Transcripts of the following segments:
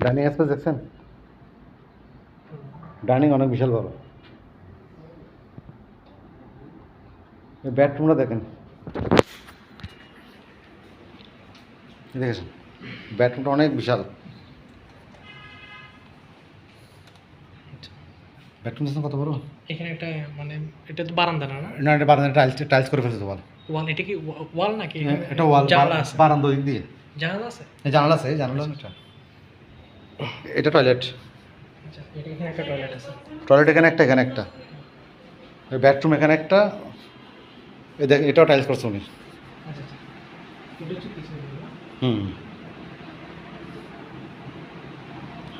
Dining space দেখছেন? Dining অনেক বিশাল বড়। এই বেডরুমটা দেখেন, দেখেছেন বেডরুমটা অনেক বিশাল। বেডরুম দেখছেন কত বড়? এখানে একটা মানে এটা তো বারান্দা না না? না, এটা বারান্দা টাইলস টাইলস করে ফেলছে তো ওয়াল। ওয়াল এটা কি ওয়াল নাকি? এটা ওয়াল, জানালা আছে? বারান্দা দিক দিয়ে জানালা আছে? জানালা আছে, জানালা এটা। এটা টয়লেট। আচ্ছা, এটা এখানে একটা টয়লেট আছে। টয়লেট এখানে একটা, এখানে একটা। বেডরুম এখানে একটা। এই দেখ, এটাও টাইলস করছে উনি। আচ্ছা আচ্ছা, এটা হচ্ছে কিচেন রুম। হুম,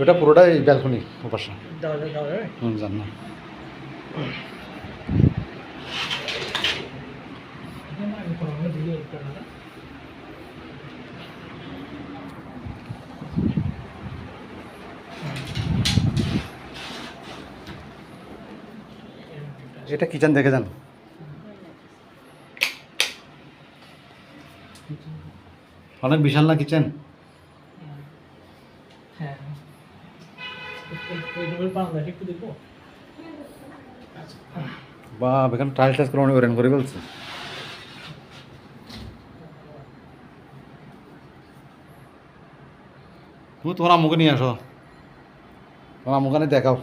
ওটা পুরোটাই ব্যালকনি ওপাশে। দরজা দরজা জান না। আমি কোনো ভিডিও করতে না। এটা কিচেন দেখে যান। অনেক বিশাল না কিচেন? হ্যাঁ, এই রুমের বারান্দাটা একটু দেখবো। বা এখানে টাইলস টাইলস করে অনেক অরেঞ্জ করে বলছে। তুমি তোমার আম্মুকে নিয়ে আসো, তোমার আম্মুকে দেখাও।